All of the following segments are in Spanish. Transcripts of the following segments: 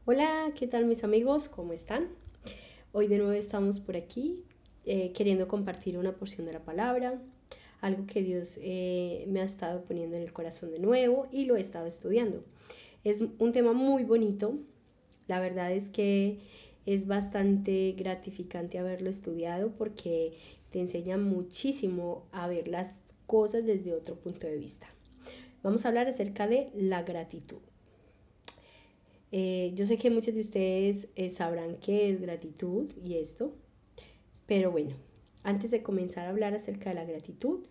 Hola, ¿qué tal mis amigos? ¿Cómo están? Hoy de nuevo estamos por aquí queriendo compartir una porción de la palabra, algo que Dios me ha estado poniendo en el corazón de nuevo y lo he estado estudiando. Es un tema muy bonito, la verdad es que es bastante gratificante haberlo estudiado porque te enseña muchísimo a ver las cosas desde otro punto de vista. Vamos a hablar acerca de la gratitud. Yo sé que muchos de ustedes sabrán qué es gratitud y esto, pero bueno, antes de comenzar a hablar acerca de la gratitud,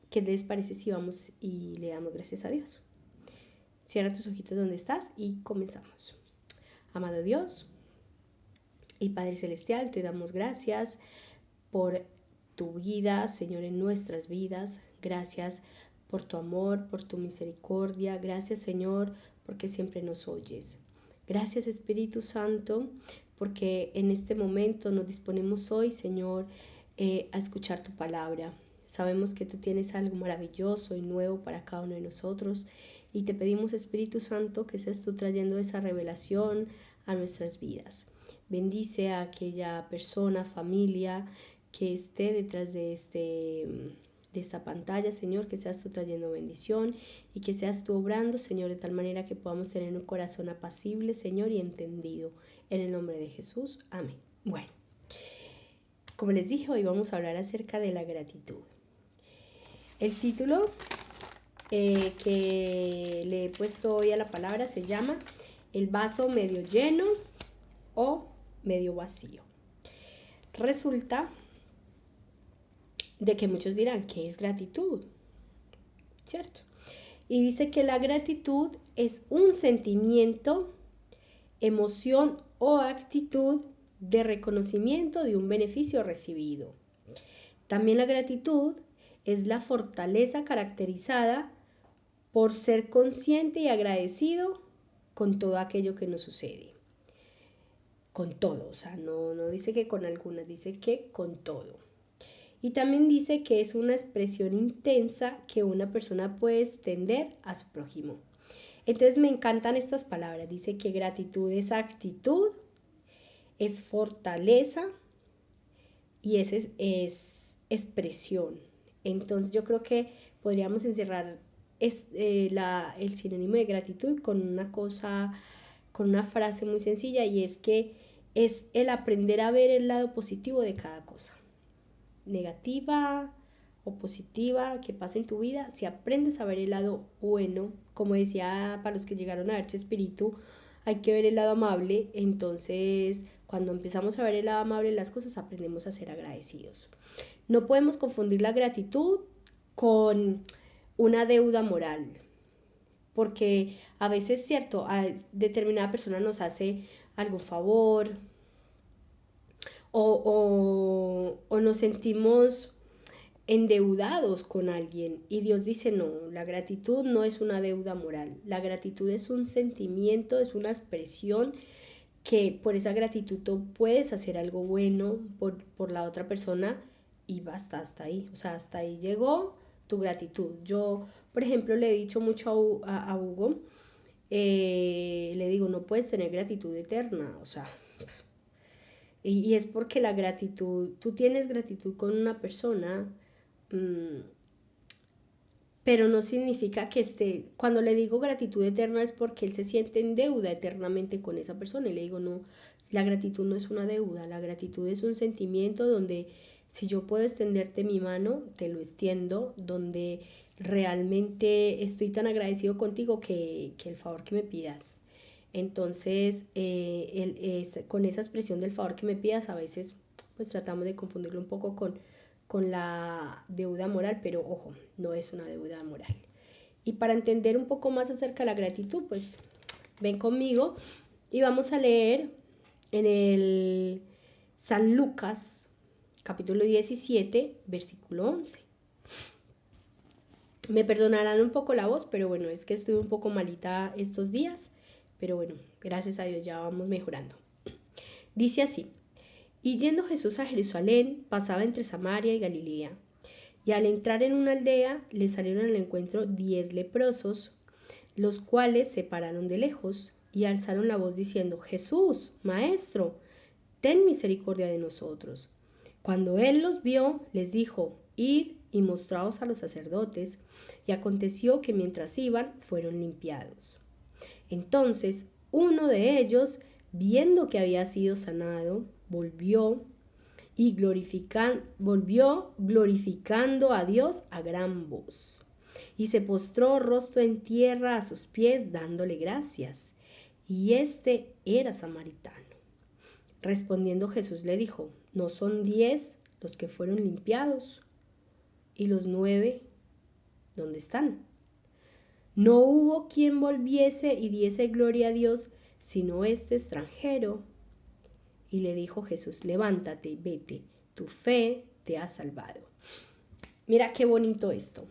¿qué les parece si vamos y le damos gracias a Dios? Cierra tus ojitos donde estás y comenzamos. Amado Dios y Padre Celestial, te damos gracias por tu vida, Señor, en nuestras vidas. Gracias por tu amor, por tu misericordia. Gracias, Señor, porque siempre nos oyes. Gracias, Espíritu Santo, porque en este momento nos disponemos hoy, Señor, a escuchar tu palabra. Sabemos que tú tienes algo maravilloso y nuevo para cada uno de nosotros y te pedimos, Espíritu Santo, que seas tú trayendo esa revelación a nuestras vidas. Bendice a aquella persona, familia que esté detrás de esta pantalla, Señor, que seas tú trayendo bendición y que seas tú obrando, Señor, de tal manera que podamos tener un corazón apacible, Señor, y entendido. En el nombre de Jesús, amén. Bueno, como les dije, hoy vamos a hablar acerca de la gratitud. El título que le he puesto hoy a la palabra se llama El vaso medio lleno o medio vacío. Resulta de que muchos dirán, ¿qué es gratitud? ¿Cierto? Y dice que la gratitud es un sentimiento, emoción o actitud de reconocimiento de un beneficio recibido. También la gratitud es la fortaleza caracterizada por ser consciente y agradecido con todo aquello que nos sucede. Con todo, o sea, no dice que con algunas, dice que con todo. Y también dice que es una expresión intensa que una persona puede extender a su prójimo. Entonces me encantan estas palabras. Dice que gratitud es actitud, es fortaleza y es expresión. Entonces yo creo que podríamos encerrar el sinónimo de gratitud con una frase muy sencilla, y es que es el aprender a ver el lado positivo de cada cosa. Negativa o positiva que pasa en tu vida, si aprendes a ver el lado bueno, como decía para los que llegaron a ver Chespirito, hay que ver el lado amable. Entonces cuando empezamos a ver el lado amable de las cosas, aprendemos a ser agradecidos. No podemos confundir la gratitud con una deuda moral, porque a veces, cierto, a determinada persona nos hace algún favor o nos sentimos endeudados con alguien, y Dios dice no, la gratitud no es una deuda moral, la gratitud es un sentimiento, es una expresión que por esa gratitud tú puedes hacer algo bueno por la otra persona y basta, hasta ahí, o sea, hasta ahí llegó tu gratitud. Yo, por ejemplo, le he dicho mucho a Hugo, le digo, no puedes tener gratitud eterna, o sea, y es porque la gratitud, tú tienes gratitud con una persona, pero no significa que cuando le digo gratitud eterna es porque él se siente en deuda eternamente con esa persona, y le digo, no, la gratitud no es una deuda, la gratitud es un sentimiento donde si yo puedo extenderte mi mano, te lo extiendo, donde realmente estoy tan agradecido contigo que el favor que me pidas. Entonces, con esa expresión del favor que me pidas, a veces pues tratamos de confundirlo un poco con la deuda moral, pero ojo, no es una deuda moral. Y para entender un poco más acerca de la gratitud, pues ven conmigo y vamos a leer en el San Lucas, capítulo 17, versículo 11. Me perdonarán un poco la voz, pero bueno, es que estuve un poco malita estos días, pero bueno, gracias a Dios ya vamos mejorando. Dice así: y yendo Jesús a Jerusalén, pasaba entre Samaria y Galilea. Y al entrar en una aldea, le salieron al encuentro 10 leprosos. los cuales se pararon de lejos y alzaron la voz diciendo: Jesús, Maestro, ten misericordia de nosotros. Cuando él los vio, les dijo: Id y mostraos a los sacerdotes. Y aconteció que mientras iban, fueron limpiados. Entonces uno de ellos, viendo que había sido sanado, volvió glorificando a Dios a gran voz. Y se postró rostro en tierra a sus pies, dándole gracias. Y este era samaritano. Respondiendo Jesús le dijo: ¿no son 10 los que fueron limpiados? ¿Y los 9 dónde están? No hubo quien volviese y diese gloria a Dios, sino este extranjero. Y le dijo Jesús: levántate, vete, tu fe te ha salvado. Mira qué bonito esto.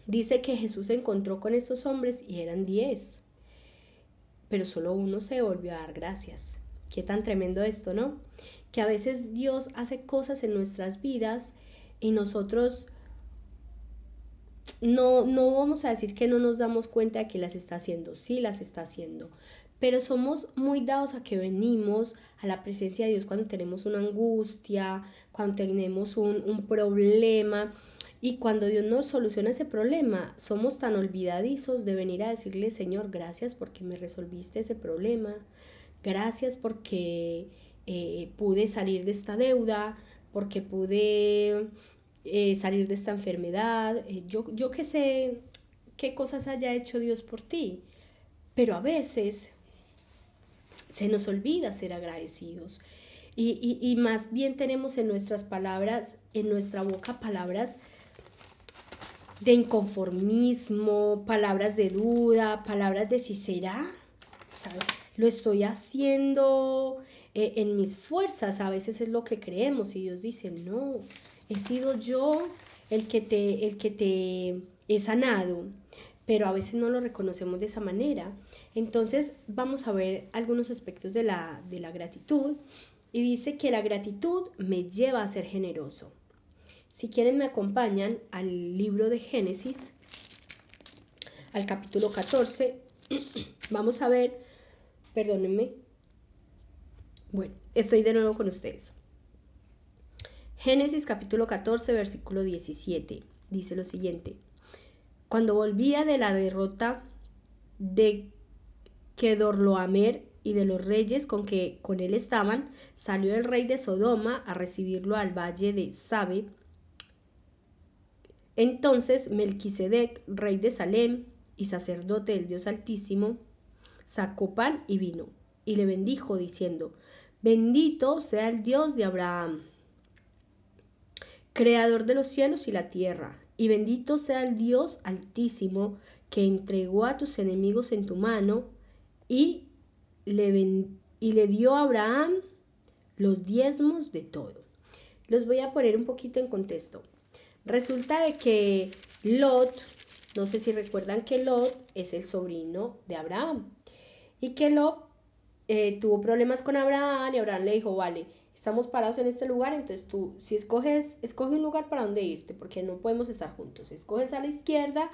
Dice que Jesús se encontró con estos hombres y eran 10, pero solo uno se volvió a dar gracias. Qué tan tremendo esto, ¿no? Que a veces Dios hace cosas en nuestras vidas y nosotros no vamos a decir que no nos damos cuenta de que las está haciendo. Sí las está haciendo, pero somos muy dados a que venimos a la presencia de Dios cuando tenemos una angustia, cuando tenemos un problema, y cuando Dios nos soluciona ese problema, somos tan olvidadizos de venir a decirle: Señor, gracias porque me resolviste ese problema, gracias porque pude salir de esta deuda, porque pude salir de esta enfermedad, yo que sé qué cosas haya hecho Dios por ti. Pero a veces se nos olvida ser agradecidos y más bien tenemos en nuestras palabras, en nuestra boca, palabras de inconformismo, palabras de duda, palabras de si será, ¿sabes? Lo estoy haciendo en mis fuerzas, a veces es lo que creemos, y Dios dice: no, he sido yo el que te he sanado, pero a veces no lo reconocemos de esa manera. Entonces vamos a ver algunos aspectos de la gratitud, y dice que la gratitud me lleva a ser generoso. Si quieren, me acompañan al libro de Génesis, al capítulo 14. Vamos a ver, perdónenme. Bueno, estoy de nuevo con ustedes. Génesis capítulo 14, versículo 17. Dice lo siguiente: Cuando volvía de la derrota de Kedorlaomer y de los reyes que con él estaban, salió el rey de Sodoma a recibirlo al valle de Sabe. Entonces Melquisedec, rey de Salem y sacerdote del Dios Altísimo, sacó pan y vino, y le bendijo, diciendo: Bendito sea el Dios de Abraham, creador de los cielos y la tierra, y bendito sea el Dios Altísimo, que entregó a tus enemigos en tu mano, y le dio a Abraham los diezmos de todo. Los voy a poner un poquito en contexto. Resulta de que Lot, no sé si recuerdan que Lot es el sobrino de Abraham, y que Lot tuvo problemas con Abraham, y Abraham le dijo: vale, estamos parados en este lugar, entonces tú, si escoge un lugar para donde irte, porque no podemos estar juntos. Si escoges a la izquierda,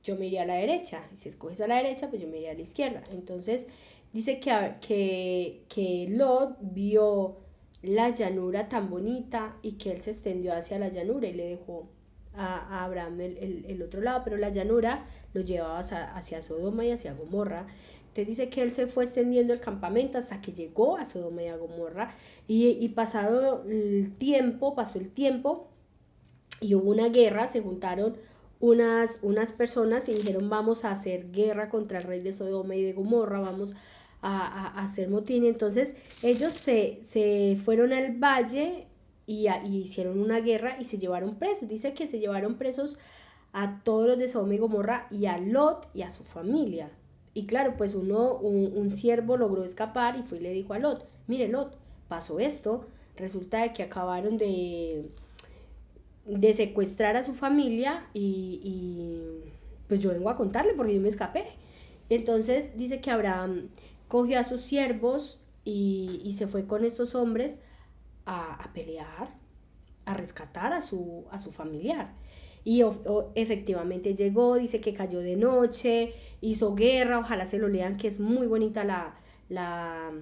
yo me iré a la derecha, y si escoges a la derecha, pues yo me iré a la izquierda. Entonces dice que Lot vio la llanura tan bonita y que él se extendió hacia la llanura y le dejó a Abraham el otro lado, pero la llanura lo llevaba hacia Sodoma y hacia Gomorra. Entonces dice que él se fue extendiendo el campamento hasta que llegó a Sodoma y a Gomorra, y pasó el tiempo y hubo una guerra. Se juntaron unas personas y dijeron: vamos a hacer guerra contra el rey de Sodoma y de Gomorra, vamos a hacer motín. Entonces ellos se fueron al valle y hicieron una guerra y se llevaron presos. Dice que se llevaron presos a todos los de Sodoma y Gomorra, y a Lot y a su familia. Y claro, pues un siervo logró escapar y fue y le dijo a Lot: mire, Lot, pasó esto, resulta de que acabaron de secuestrar a su familia, y pues yo vengo a contarle porque yo me escapé. Entonces dice que Abraham cogió a sus siervos y se fue con estos hombres a pelear, a rescatar a su familiar. y efectivamente llegó, dice que cayó de noche, hizo guerra, ojalá se lo lean, que es muy bonita la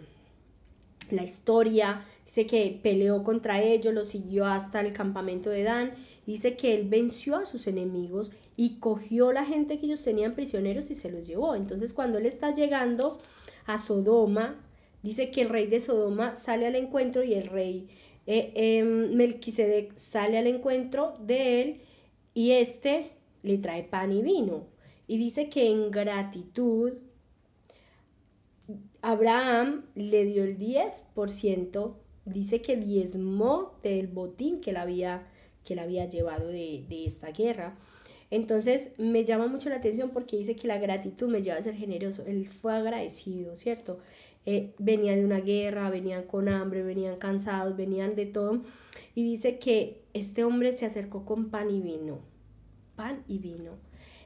historia. Dice que peleó contra ellos, los siguió hasta el campamento de Dan, dice que él venció a sus enemigos y cogió la gente que ellos tenían prisioneros y se los llevó. Entonces cuando él está llegando a Sodoma, dice que el rey de Sodoma sale al encuentro y el rey Melquisedec sale al encuentro de él y le trae pan y vino. Y dice que en gratitud Abraham le dio el 10%, dice que diezmó del botín que él había llevado de esta guerra. Entonces me llama mucho la atención porque dice que la gratitud me lleva a ser generoso. Él fue agradecido, ¿cierto? Venía de una guerra, venían con hambre, venían cansados, venían de todo. Y dice que este hombre se acercó con pan y vino. Pan y vino.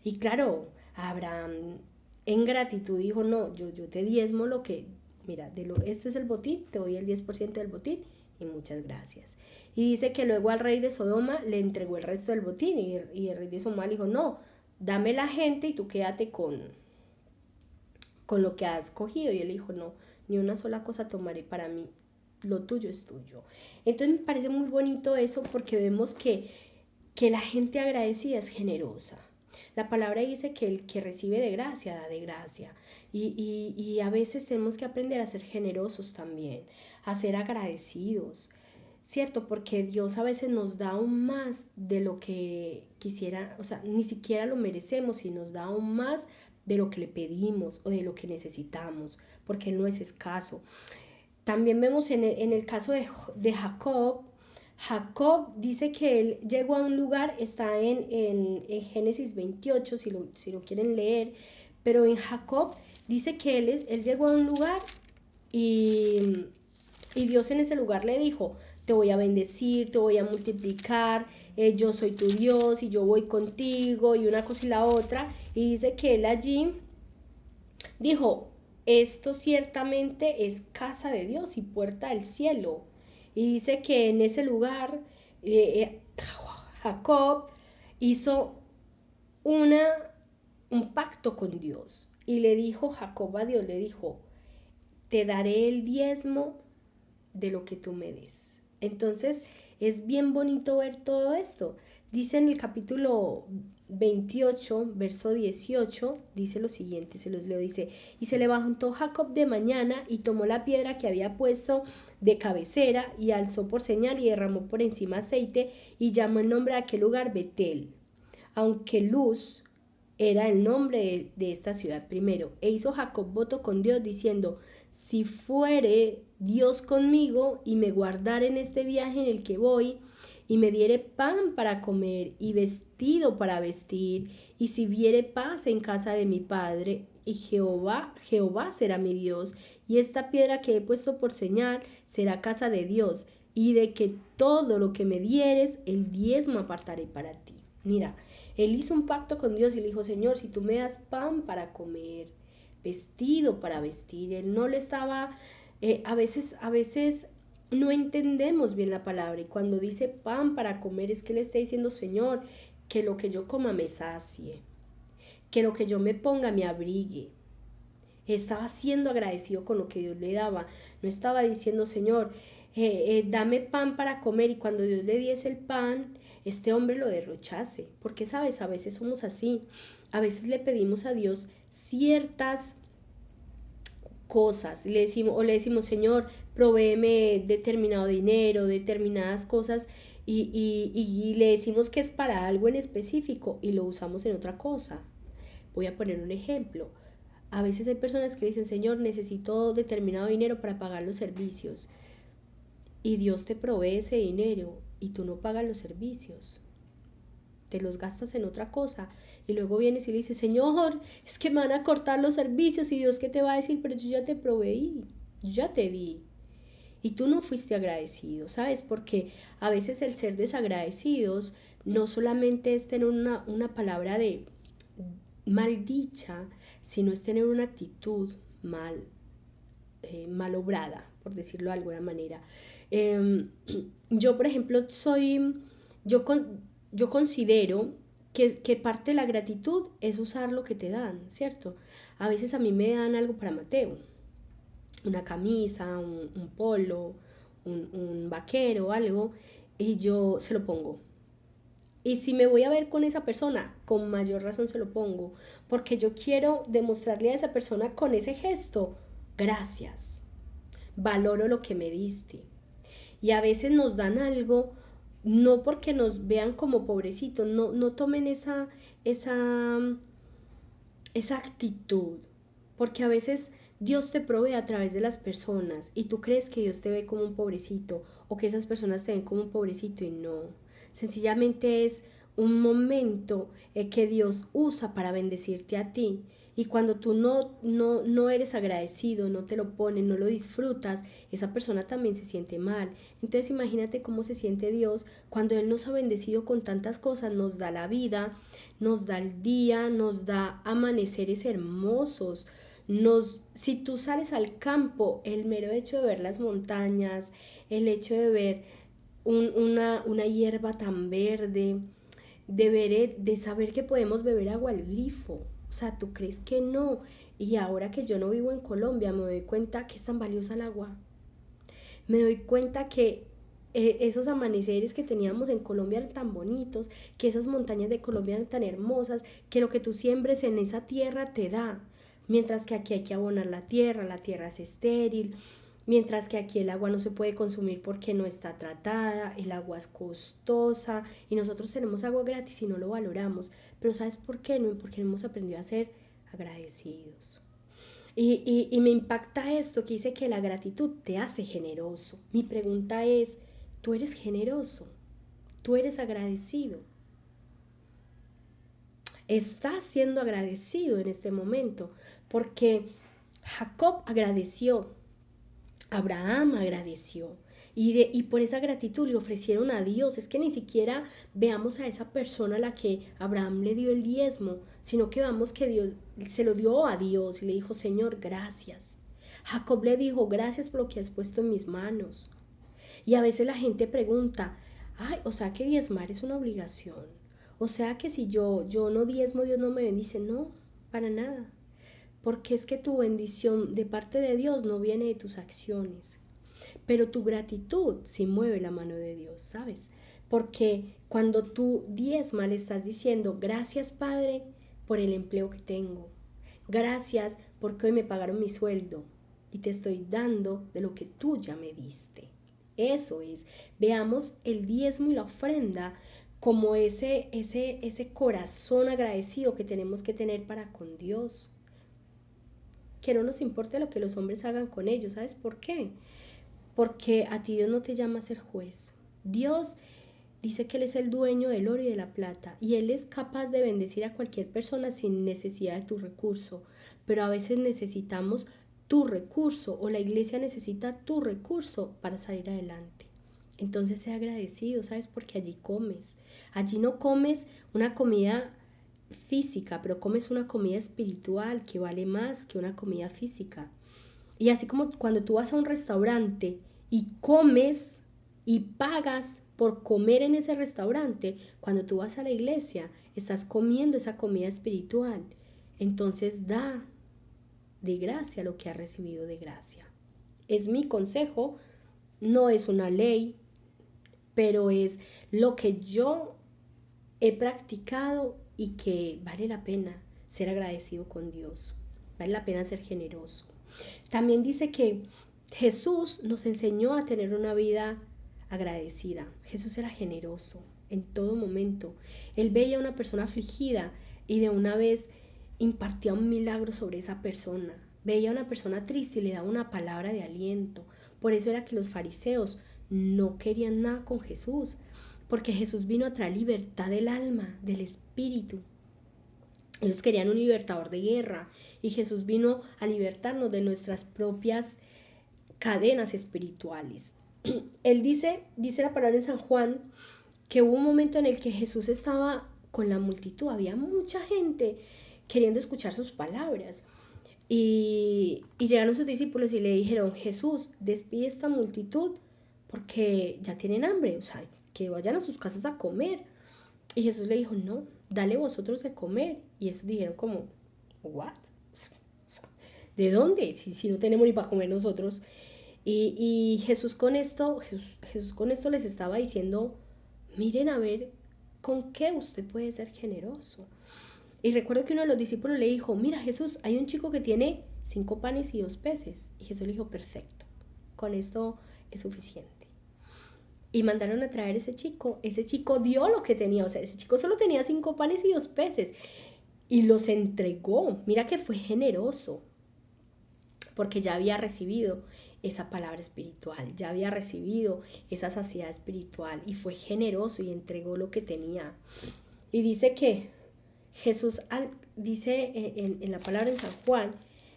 Y claro, Abraham en gratitud dijo, no, yo te diezmo lo que, mira, este es el botín, te doy el 10% del botín y muchas gracias. Y dice que luego al rey de Sodoma le entregó el resto del botín y el rey de Sodoma le dijo, no, dame la gente y tú quédate con lo que has cogido. Y él dijo, no, ni una sola cosa tomaré para mí, lo tuyo es tuyo. Entonces me parece muy bonito eso porque vemos que la gente agradecida es generosa. La palabra dice que el que recibe de gracia da de gracia. Y a veces tenemos que aprender a ser generosos también, a ser agradecidos, ¿cierto? Porque Dios a veces nos da aún más de lo que quisiera, o sea, ni siquiera lo merecemos y nos da aún más de lo que le pedimos o de lo que necesitamos, porque Él no es escaso. También vemos en el caso de Jacob. Jacob dice que él llegó a un lugar, está en Génesis 28, si lo quieren leer, pero en Jacob dice que él llegó a un lugar y Dios en ese lugar le dijo, te voy a bendecir, te voy a multiplicar, yo soy tu Dios y yo voy contigo y una cosa y la otra. Y dice que él allí dijo, esto ciertamente es casa de Dios y puerta del cielo. Y dice que en ese lugar Jacob hizo un pacto con Dios. Y le dijo Jacob a Dios, le dijo, te daré el diezmo de lo que tú me des. Entonces es bien bonito ver todo esto. Dice en el capítulo 28, verso 18, dice lo siguiente, se los leo, dice, y se levantó Jacob de mañana y tomó la piedra que había puesto de cabecera y alzó por señal y derramó por encima aceite y llamó el nombre de aquel lugar Betel, aunque Luz era el nombre de esta ciudad primero. E hizo Jacob voto con Dios diciendo, si fuere Dios conmigo y me guardare en este viaje en el que voy, y me diere pan para comer y vestido para vestir, y si viere paz en casa de mi padre, y Jehová será mi Dios, y esta piedra que he puesto por señal será casa de Dios, y de que todo lo que me dieres, el diezmo apartaré para ti. Mira, él hizo un pacto con Dios y le dijo, Señor, si tú me das pan para comer, vestido para vestir, él no le estaba, a veces no entendemos bien la palabra y cuando dice pan para comer es que le está diciendo, Señor, que lo que yo coma me sacie, que lo que yo me ponga me abrigue. Estaba siendo agradecido con lo que Dios le daba, no estaba diciendo, Señor, dame pan para comer y cuando Dios le diese el pan, este hombre lo derrochase, porque sabes, a veces somos así, a veces le pedimos a Dios ciertas cosas, le decimos, Señor, provéeme determinado dinero, determinadas cosas, y le decimos que es para algo en específico y lo usamos en otra cosa. Voy a poner un ejemplo. A veces hay personas que dicen, Señor, necesito determinado dinero para pagar los servicios. Y Dios te provee ese dinero y tú no pagas los servicios. Te los gastas en otra cosa y luego vienes y le dices, Señor, es que me van a cortar los servicios y Dios qué te va a decir, pero yo ya te proveí, yo ya te di y tú no fuiste agradecido, ¿sabes? Porque a veces el ser desagradecidos no solamente es tener una palabra de mal dicha, sino es tener una actitud mal obrada, por decirlo de alguna manera. Yo, por ejemplo, yo considero que parte de la gratitud es usar lo que te dan, ¿cierto? A veces a mí me dan algo para Mateo, una camisa, un polo, un vaquero, algo, y yo se lo pongo. Y si me voy a ver con esa persona, con mayor razón se lo pongo, porque yo quiero demostrarle a esa persona con ese gesto, gracias, valoro lo que me diste. Y a veces nos dan algo, no porque nos vean como pobrecitos, no tomen esa actitud, porque a veces Dios te provee a través de las personas y tú crees que Dios te ve como un pobrecito o que esas personas te ven como un pobrecito y no. Sencillamente es un momento que Dios usa para bendecirte a ti. Y cuando tú no eres agradecido, no te lo pones, no lo disfrutas, esa persona también se siente mal. Entonces imagínate cómo se siente Dios cuando Él nos ha bendecido con tantas cosas, nos da la vida, nos da el día, nos da amaneceres hermosos. Si tú sales al campo, el mero hecho de ver las montañas, el hecho de ver una hierba tan verde, de saber que podemos beber agua al grifo. O sea, ¿tú crees que no? Y ahora que yo no vivo en Colombia, me doy cuenta que es tan valiosa el agua. Me doy cuenta que esos amaneceres que teníamos en Colombia eran tan bonitos, que esas montañas de Colombia eran tan hermosas, que lo que tú siembres en esa tierra te da. Mientras que aquí hay que abonar la tierra es estéril, mientras que aquí el agua no se puede consumir porque no está tratada, el agua es costosa y nosotros tenemos agua gratis y no lo valoramos. Pero ¿sabes por qué? No, porque no hemos aprendido a ser agradecidos. Y me impacta esto que dice que la gratitud te hace generoso. Mi pregunta es, ¿tú eres generoso? ¿Tú eres agradecido? Estás siendo agradecido en este momento porque Jacob agradeció, Abraham agradeció y por esa gratitud le ofrecieron a Dios. Es que ni siquiera veamos a esa persona a la que Abraham le dio el diezmo, sino que veamos que Dios se lo dio a Dios y le dijo, Señor, gracias. Jacob le dijo, gracias por lo que has puesto en mis manos. Y a veces la gente pregunta, ay, o sea que diezmar es una obligación. O sea que si yo no diezmo, Dios no me bendice. No, para nada. Porque es que tu bendición de parte de Dios no viene de tus acciones. Pero tu gratitud sí mueve la mano de Dios, ¿sabes? Porque cuando tú diezmas le estás diciendo, gracias Padre por el empleo que tengo. Gracias porque hoy me pagaron mi sueldo y te estoy dando de lo que tú ya me diste. Eso es, veamos el diezmo y la ofrenda como ese corazón agradecido que tenemos que tener para con Dios. Que no nos importe lo que los hombres hagan con ellos, ¿sabes por qué? Porque a ti Dios no te llama a ser juez. Dios dice que Él es el dueño del oro y de la plata y Él es capaz de bendecir a cualquier persona sin necesidad de tu recurso, pero a veces necesitamos tu recurso o la iglesia necesita tu recurso para salir adelante. Entonces sea agradecido, ¿sabes? Porque allí comes. Allí no comes una comida física, pero comes una comida espiritual que vale más que una comida física. Y así como cuando tú vas a un restaurante y comes y pagas por comer en ese restaurante, cuando tú vas a la iglesia, estás comiendo esa comida espiritual. Entonces da de gracia lo que has recibido de gracia. Es mi consejo, no es una ley, pero es lo que yo he practicado y que vale la pena ser agradecido con Dios. Vale la pena ser generoso. También dice que Jesús nos enseñó a tener una vida agradecida. Jesús era generoso en todo momento. Él veía a una persona afligida y de una vez impartía un milagro sobre esa persona. Veía a una persona triste y le daba una palabra de aliento. Por eso era que los fariseos no querían nada con Jesús, porque Jesús vino a traer libertad del alma, del espíritu. Ellos querían un libertador de guerra y Jesús vino a libertarnos de nuestras propias cadenas espirituales. Él dice la palabra en San Juan, que hubo un momento en el que Jesús estaba con la multitud, había mucha gente queriendo escuchar sus palabras. Y llegaron sus discípulos y le dijeron, Jesús, despide esta multitud porque ya tienen hambre, o sea, que vayan a sus casas a comer. Y Jesús le dijo, no, dale vosotros de comer. Y ellos dijeron como, ¿what? ¿De dónde? Si no tenemos ni para comer nosotros. Y Jesús con esto les estaba diciendo, miren a ver con qué usted puede ser generoso. Y recuerdo que uno de los discípulos le dijo, mira Jesús, hay un chico que tiene 5 panes y 2 peces. Y Jesús le dijo, perfecto, con esto es suficiente. Y mandaron a traer ese chico dio lo que tenía, o sea, ese chico solo tenía 5 panes y 2 peces. Y los entregó, mira que fue generoso, porque ya había recibido esa palabra espiritual, ya había recibido esa saciedad espiritual y fue generoso y entregó lo que tenía. Y dice que Jesús, dice en la palabra en San Juan,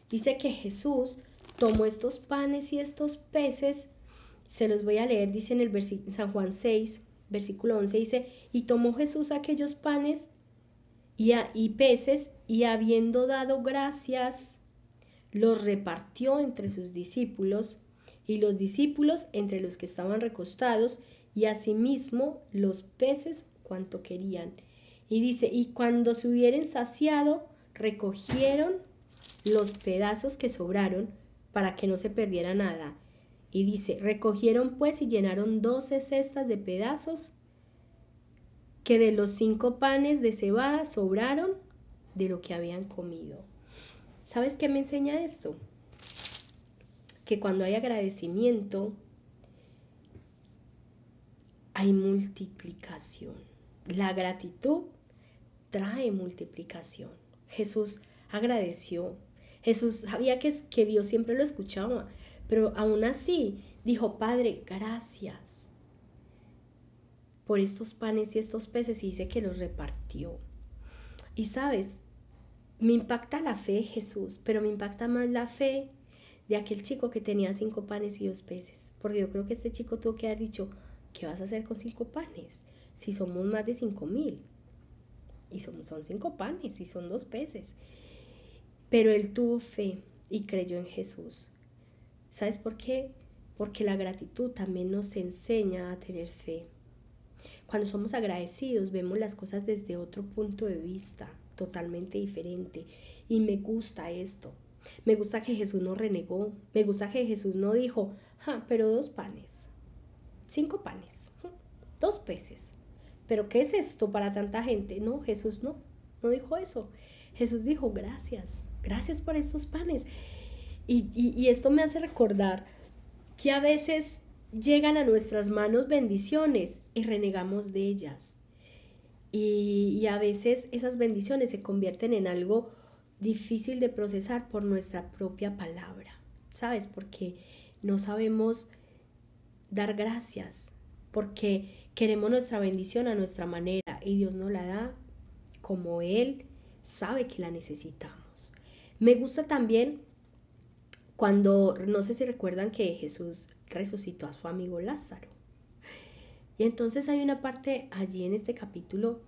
dice que Jesús tomó estos panes y estos peces, se los voy a leer, dice en San Juan 6, versículo 11, dice, y tomó Jesús aquellos panes y peces, y habiendo dado gracias, los repartió entre sus discípulos, y los discípulos entre los que estaban recostados, y asimismo los peces cuanto querían. Y dice, y cuando se hubieran saciado, recogieron los pedazos que sobraron, para que no se perdiera nada. Y dice, recogieron pues y llenaron 12 cestas de pedazos, que de los 5 panes de cebada sobraron de lo que habían comido. ¿Sabes qué me enseña esto? Que cuando hay agradecimiento, hay multiplicación. La gratitud trae multiplicación. Jesús agradeció. Jesús sabía que Dios siempre lo escuchaba, pero aún así dijo, Padre, gracias por estos panes y estos peces, y dice que los repartió. Y sabes, me impacta la fe de Jesús, pero me impacta más la fe de aquel chico que tenía 5 panes y 2 peces, porque yo creo que este chico tuvo que haber dicho, ¿qué vas a hacer con 5 panes? Si somos más de 5,000, y son 5 panes y son 2 peces. Pero él tuvo fe y creyó en Jesús. ¿Sabes por qué? Porque la gratitud también nos enseña a tener fe. Cuando somos agradecidos, vemos las cosas desde otro punto de vista, totalmente diferente. Y me gusta esto. Me gusta que Jesús no renegó. Me gusta que Jesús no dijo, pero 2 panes, 5 panes, 2 peces. ¿Pero qué es esto para tanta gente? No, Jesús no dijo eso. Jesús dijo, gracias por estos panes. Y esto me hace recordar que a veces llegan a nuestras manos bendiciones y renegamos de ellas. Y a veces esas bendiciones se convierten en algo difícil de procesar por nuestra propia palabra, ¿sabes? Porque no sabemos dar gracias, porque queremos nuestra bendición a nuestra manera y Dios nos la da como Él sabe que la necesitamos. Me gusta también cuando, no sé si recuerdan que Jesús resucitó a su amigo Lázaro. Y entonces hay una parte allí en este capítulo,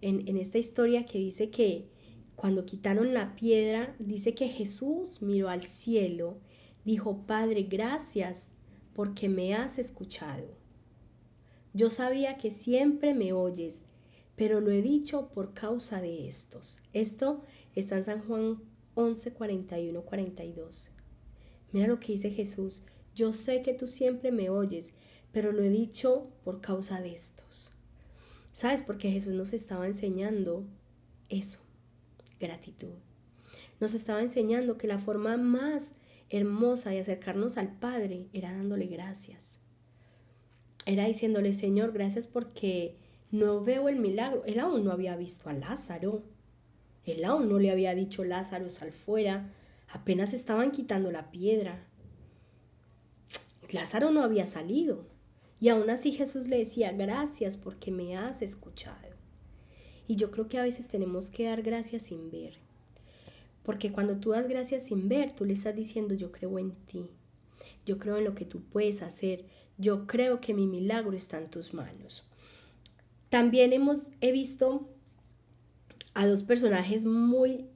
en esta historia, que dice que cuando quitaron la piedra, dice que Jesús miró al cielo, dijo, Padre, gracias porque me has escuchado. Yo sabía que siempre me oyes, pero lo he dicho por causa de estos. Esto está en San Juan 11, 41, 42. Mira lo que dice Jesús, yo sé que tú siempre me oyes, pero lo he dicho por causa de estos. ¿Sabes? Porque Jesús nos estaba enseñando eso, gratitud. Nos estaba enseñando que la forma más hermosa de acercarnos al Padre era dándole gracias. Era diciéndole, Señor, gracias porque no veo el milagro. Él aún no había visto a Lázaro. Él aún no le había dicho, Lázaro, sal fuera. Apenas estaban quitando la piedra. Lázaro no había salido. Y aún así Jesús le decía, gracias porque me has escuchado. Y yo creo que a veces tenemos que dar gracias sin ver. Porque cuando tú das gracias sin ver, tú le estás diciendo, yo creo en ti. Yo creo en lo que tú puedes hacer. Yo creo que mi milagro está en tus manos. También he visto a 2 personajes muy,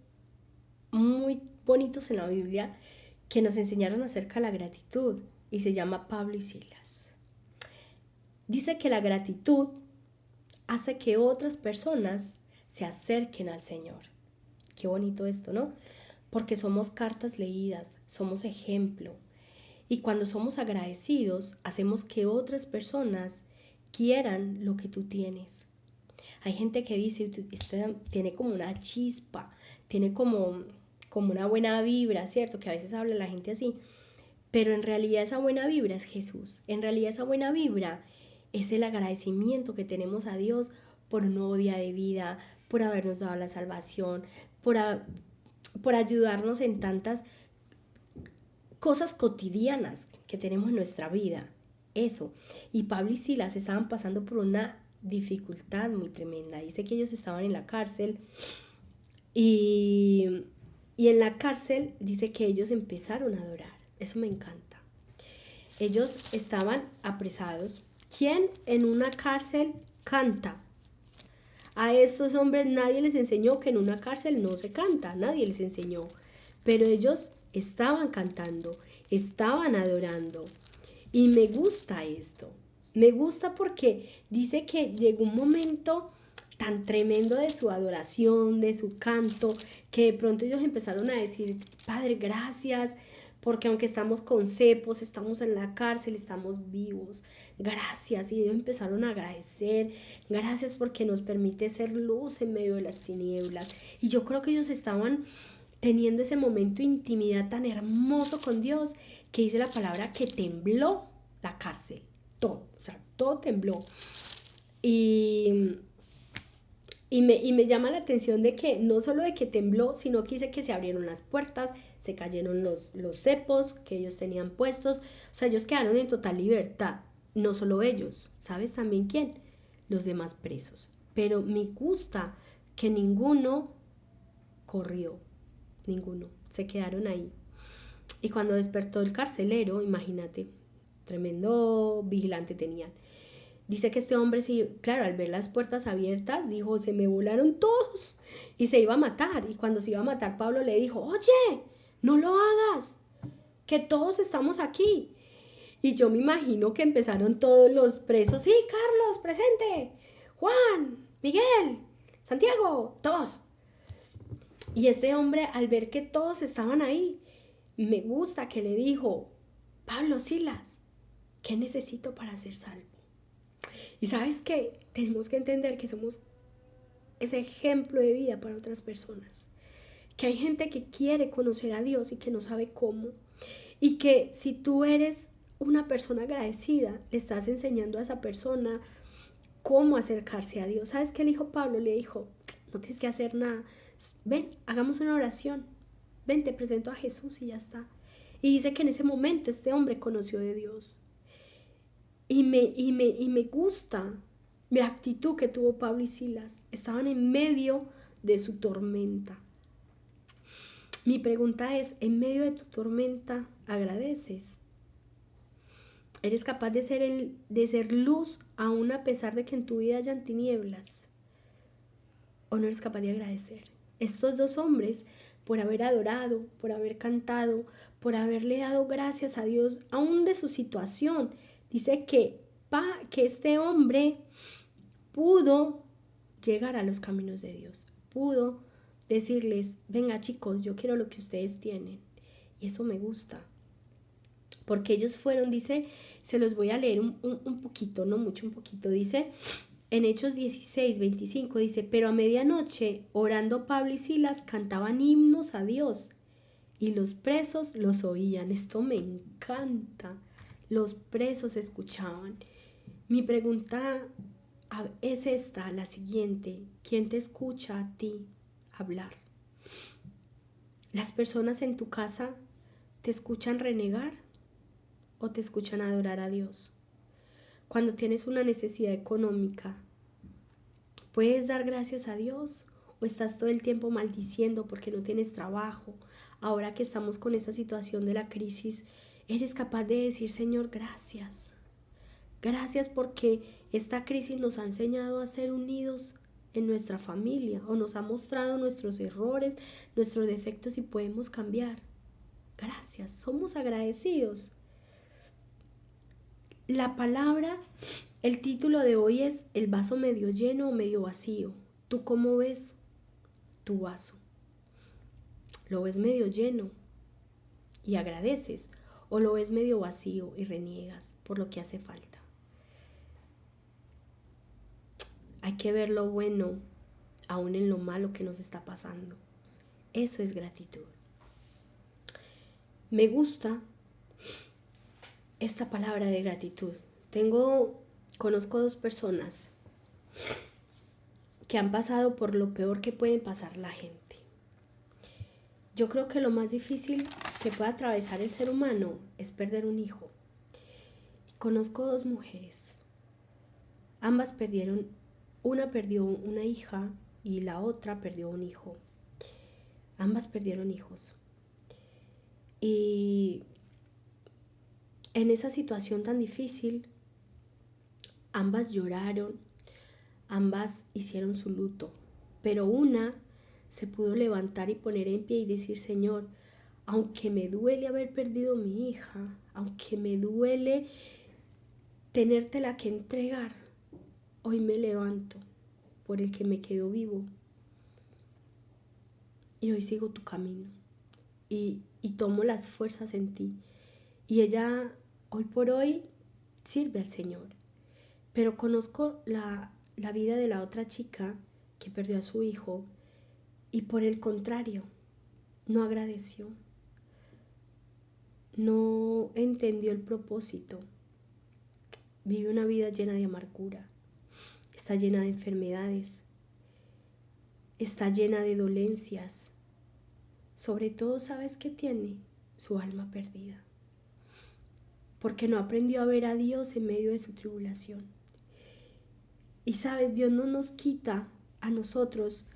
muy bonitos en la Biblia que nos enseñaron acerca de la gratitud. Y se llama Pablo y Silas. Dice que la gratitud hace que otras personas se acerquen al Señor. Qué bonito esto, ¿no? Porque somos cartas leídas, somos ejemplo. Y cuando somos agradecidos, hacemos que otras personas quieran lo que tú tienes. Hay gente que dice, este tiene como una chispa, tiene como una buena vibra, ¿cierto? Que a veces habla la gente así. Pero en realidad esa buena vibra es Jesús. En realidad esa buena vibra es el agradecimiento que tenemos a Dios por un nuevo día de vida, por habernos dado la salvación, por ayudarnos en tantas cosas cotidianas que tenemos en nuestra vida. Eso. Y Pablo y Silas estaban pasando por una dificultad muy tremenda. Dice que ellos estaban en la cárcel y en la cárcel dice que ellos empezaron a adorar. Eso me encanta. Ellos estaban apresados. ¿Quién en una cárcel canta? A estos hombres nadie les enseñó que en una cárcel no se canta, nadie les enseñó. Pero ellos estaban cantando, estaban adorando. Y me gusta esto. Me gusta porque dice que llegó un momento tan tremendo de su adoración, de su canto, que de pronto ellos empezaron a decir, Padre, gracias, porque aunque estamos con cepos, estamos en la cárcel, estamos vivos, gracias. Y ellos empezaron a agradecer, gracias porque nos permite ser luz en medio de las tinieblas. Y yo creo que ellos estaban teniendo ese momento de intimidad tan hermoso con Dios, que dice la palabra que tembló la cárcel, todo, o sea, todo tembló. Y me llama la atención de que no solo de que tembló, sino que dice que se abrieron las puertas, se cayeron los cepos que ellos tenían puestos, o sea, ellos quedaron en total libertad. No solo ellos, ¿sabes también quién? Los demás presos. Pero me gusta que ninguno corrió, ninguno, se quedaron ahí. Y cuando despertó el carcelero, imagínate, tremendo vigilante tenían. Dice que este hombre, claro, al ver las puertas abiertas, dijo, se me volaron todos y se iba a matar. Y cuando se iba a matar, Pablo le dijo, oye, no lo hagas, que todos estamos aquí. Y yo me imagino que empezaron todos los presos, sí, Carlos, presente, Juan, Miguel, Santiago, todos. Y este hombre, al ver que todos estaban ahí, me gusta que le dijo, Pablo, Silas, ¿qué necesito para ser salvo? Y sabes qué, tenemos que entender que somos ese ejemplo de vida para otras personas. Que hay gente que quiere conocer a Dios y que no sabe cómo. Y que si tú eres una persona agradecida, le estás enseñando a esa persona cómo acercarse a Dios. ¿Sabes qué le dijo Pablo? Le dijo, no tienes que hacer nada. Ven, hagamos una oración. Ven, te presento a Jesús y ya está. Y dice que en ese momento este hombre conoció de Dios. Y me gusta la actitud que tuvo Pablo y Silas. Estaban en medio de su tormenta. Mi pregunta es, ¿en medio de tu tormenta agradeces? ¿Eres capaz de ser luz aún a pesar de que en tu vida hayan tinieblas? ¿O no eres capaz de agradecer? Estos dos hombres, por haber adorado, por haber cantado, por haberle dado gracias a Dios, aún de su situación, dice que este hombre pudo llegar a los caminos de Dios, pudo decirles, venga chicos, yo quiero lo que ustedes tienen. Y eso me gusta, porque ellos fueron, dice, se los voy a leer un poquito, no mucho, un poquito, dice, en Hechos 16, 25, dice, pero a medianoche, orando Pablo y Silas, cantaban himnos a Dios, y los presos los oían. Esto me encanta. Los presos escuchaban. Mi pregunta es esta, la siguiente. ¿Quién te escucha a ti hablar? ¿Las personas en tu casa te escuchan renegar o te escuchan adorar a Dios? Cuando tienes una necesidad económica, ¿puedes dar gracias a Dios o estás todo el tiempo maldiciendo porque no tienes trabajo? Ahora que estamos con esta situación de la crisis, ¿eres capaz de decir, Señor, gracias? Gracias porque esta crisis nos ha enseñado a ser unidos en nuestra familia o nos ha mostrado nuestros errores, nuestros defectos y podemos cambiar. Gracias, somos agradecidos. La palabra, el título de hoy es el vaso medio lleno o medio vacío. ¿Tú cómo ves tu vaso? ¿Lo ves medio lleno y agradeces? ¿O lo ves medio vacío y reniegas por lo que hace falta? Hay que ver lo bueno aún en lo malo que nos está pasando. Eso es gratitud. Me gusta esta palabra de gratitud. Conozco 2 personas que han pasado por lo peor que pueden pasar la gente. Yo creo que lo más difícil que puede atravesar el ser humano es perder un hijo. Conozco 2 mujeres. Ambas perdieron, una perdió una hija y la otra perdió un hijo. Ambas perdieron hijos. Y en esa situación tan difícil, ambas lloraron, ambas hicieron su luto, pero una se pudo levantar y poner en pie y decir: Señor, aunque me duele haber perdido mi hija, aunque me duele tenértela que entregar, hoy me levanto por el que me quedó vivo y hoy sigo tu camino y tomo las fuerzas en ti. Y ella hoy por hoy sirve al Señor. Pero conozco la vida de la otra chica que perdió a su hijo y por el contrario, no agradeció, no entendió el propósito, vive una vida llena de amargura, está llena de enfermedades, está llena de dolencias. Sobre todo, ¿sabes qué tiene? Su alma perdida, porque no aprendió a ver a Dios en medio de su tribulación. Y sabes, Dios no nos quita a nosotros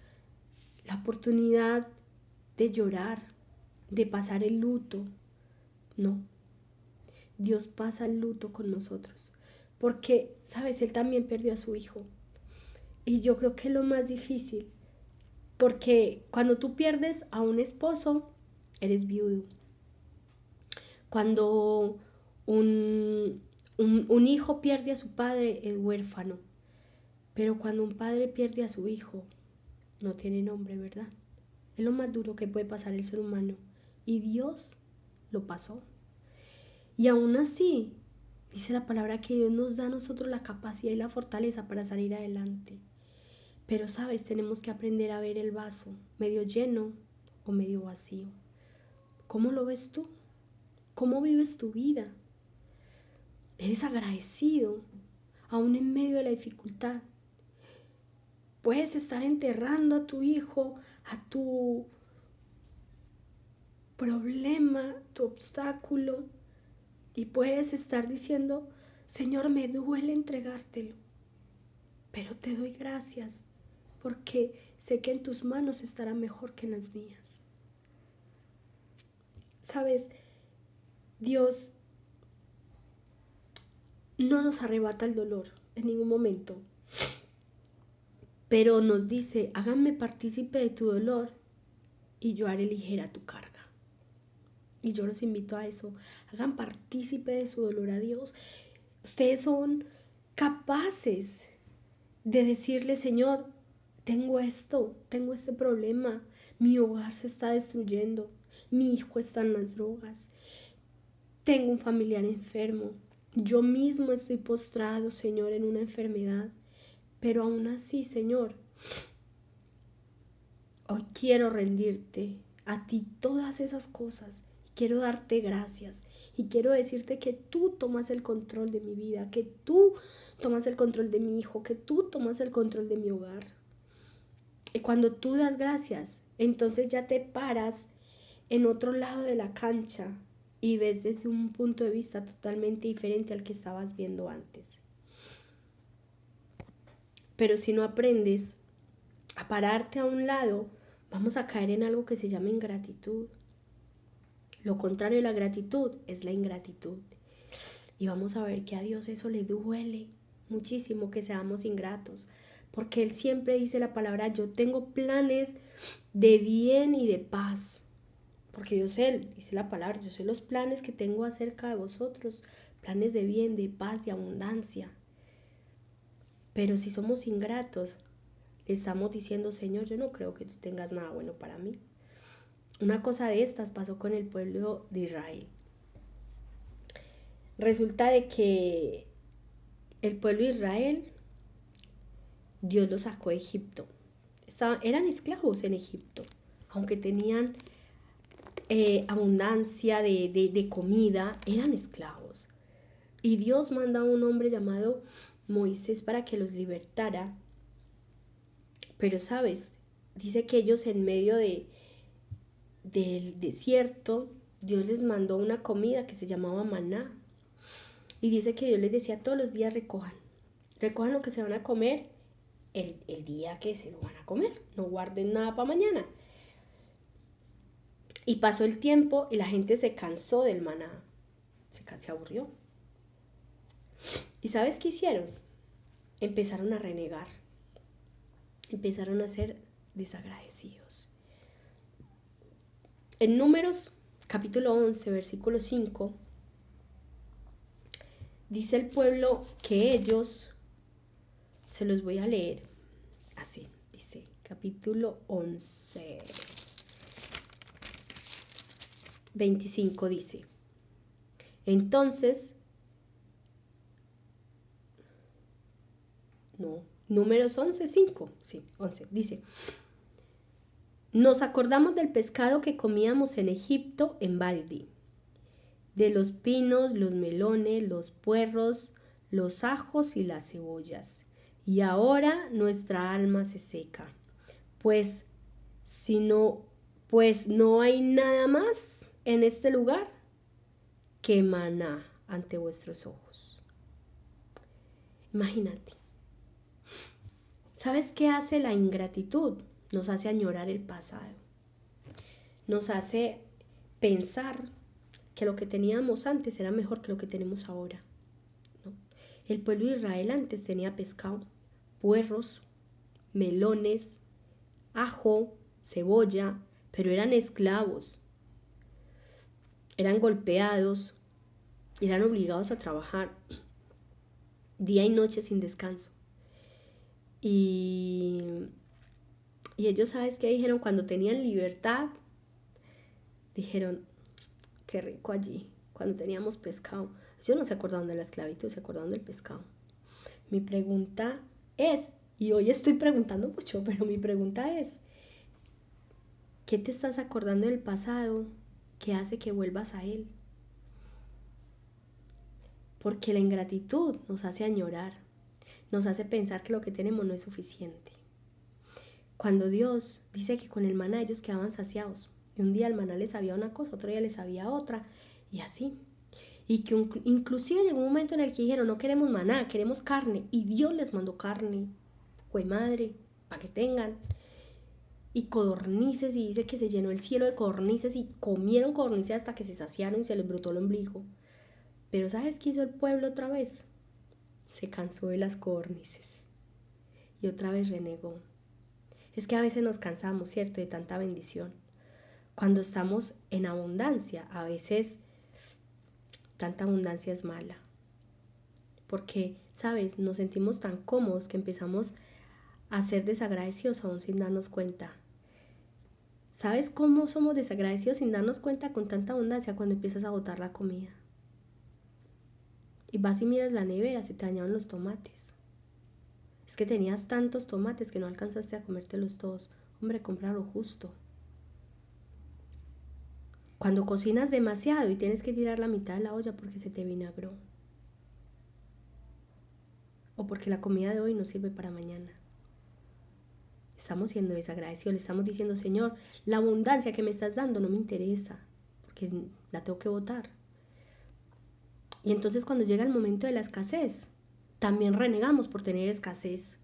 la oportunidad de llorar, de pasar el luto. No, Dios pasa el luto con nosotros, porque, sabes, Él también perdió a su hijo. Y yo creo que es lo más difícil, porque cuando tú pierdes a un esposo, eres viudo. Cuando un hijo pierde a su padre, es huérfano. Pero cuando un padre pierde a su hijo, no tiene nombre, ¿verdad? Es lo más duro que puede pasar el ser humano. Y Dios lo pasó. Y aún así, dice la palabra que Dios nos da a nosotros la capacidad y la fortaleza para salir adelante. Pero, ¿sabes? Tenemos que aprender a ver el vaso, medio lleno o medio vacío. ¿Cómo lo ves tú? ¿Cómo vives tu vida? ¿Eres agradecido aún en medio de la dificultad? Puedes estar enterrando a tu hijo, a tu problema, tu obstáculo, y puedes estar diciendo: Señor, me duele entregártelo, pero te doy gracias porque sé que en tus manos estará mejor que en las mías. Sabes, Dios no nos arrebata el dolor en ningún momento, pero nos dice: háganme partícipe de tu dolor y yo haré ligera tu carga. Y yo los invito a eso. Hagan partícipe de su dolor a Dios. Ustedes son capaces de decirle: Señor, tengo este problema, mi hogar se está destruyendo, mi hijo está en las drogas, tengo un familiar enfermo, yo mismo estoy postrado, Señor, en una enfermedad, pero aún así, Señor, hoy quiero rendirte a ti todas esas cosas. Quiero darte gracias y quiero decirte que tú tomas el control de mi vida, que tú tomas el control de mi hijo, que tú tomas el control de mi hogar. Y cuando tú das gracias, entonces ya te paras en otro lado de la cancha y ves desde un punto de vista totalmente diferente al que estabas viendo antes. Pero si no aprendes a pararte a un lado, vamos a caer en algo que se llama ingratitud. Lo contrario de la gratitud es la ingratitud. Y vamos a ver que a Dios eso le duele muchísimo que seamos ingratos. Porque Él siempre dice la palabra: yo tengo planes de bien y de paz. Porque yo sé, dice la palabra, yo sé los planes que tengo acerca de vosotros. Planes de bien, de paz, de abundancia. Pero si somos ingratos, le estamos diciendo, Señor, yo no creo que tú tengas nada bueno para mí. Una cosa de estas pasó con el pueblo de Israel. Resulta de que el pueblo de Israel, Dios los sacó de Egipto. Eran esclavos en Egipto, aunque tenían abundancia de comida, eran esclavos. Y Dios manda a un hombre llamado Moisés para que los libertara. Pero sabes, dice que ellos en medio del desierto, Dios les mandó una comida que se llamaba maná. Y dice que Dios les decía todos los días recojan lo que se van a comer el día que se lo van a comer, no guarden nada para mañana. Y pasó el tiempo y la gente se cansó del maná, se aburrió. ¿Y sabes qué hicieron? Empezaron a renegar, empezaron a ser desagradecidos. En Números capítulo 11, versículo 5, dice el pueblo que ellos, se los voy a leer así, dice capítulo 11, 25 dice, entonces, Números 11, 5, sí, 11, dice, nos acordamos del pescado que comíamos en Egipto en balde, de los pinos, los melones, los puerros, los ajos y las cebollas. Y ahora nuestra alma se seca, pues no hay nada más en este lugar que maná ante vuestros ojos. Imagínate. ¿Sabes qué hace la ingratitud? Nos hace añorar el pasado. Nos hace pensar que lo que teníamos antes era mejor que lo que tenemos ahora, ¿no? El pueblo de Israel antes tenía pescado, puerros, melones, ajo, cebolla, pero eran esclavos, eran golpeados, eran obligados a trabajar día y noche sin descanso. Y ellos, ¿sabes qué dijeron? Cuando tenían libertad, dijeron, qué rico allí, cuando teníamos pescado. Ellos no se acordaron de la esclavitud, se acordaron del pescado. Mi pregunta es, y hoy estoy preguntando mucho, pero mi pregunta es, ¿qué te estás acordando del pasado que hace que vuelvas a él? Porque la ingratitud nos hace añorar, nos hace pensar que lo que tenemos no es suficiente. Cuando Dios dice que con el maná ellos quedaban saciados, y un día el maná les sabía una cosa, otro día les sabía otra, y así. Y que inclusive llegó un momento en el que dijeron, no queremos maná, queremos carne, y Dios les mandó carne, ¡jue madre!, para que tengan. Y codornices, y dice que se llenó el cielo de codornices, y comieron codornices hasta que se saciaron y se les brotó el ombligo. Pero ¿sabes qué hizo el pueblo otra vez? Se cansó de las codornices, y otra vez renegó. Es que a veces nos cansamos, ¿cierto?, de tanta bendición. Cuando estamos en abundancia, a veces tanta abundancia es mala. Porque, ¿sabes?, nos sentimos tan cómodos que empezamos a ser desagradecidos aún sin darnos cuenta. ¿Sabes cómo somos desagradecidos sin darnos cuenta con tanta abundancia? Cuando empiezas a botar la comida. Y vas y miras la nevera, se te dañaron los tomates. Es que tenías tantos tomates que no alcanzaste a comértelos todos. Hombre, compra lo justo. Cuando cocinas demasiado y tienes que tirar la mitad de la olla porque se te vinagró. O porque la comida de hoy no sirve para mañana. Estamos siendo desagradecidos, le estamos diciendo, Señor, la abundancia que me estás dando no me interesa, porque la tengo que botar. Y entonces cuando llega el momento de la escasez, también renegamos por tener escasez.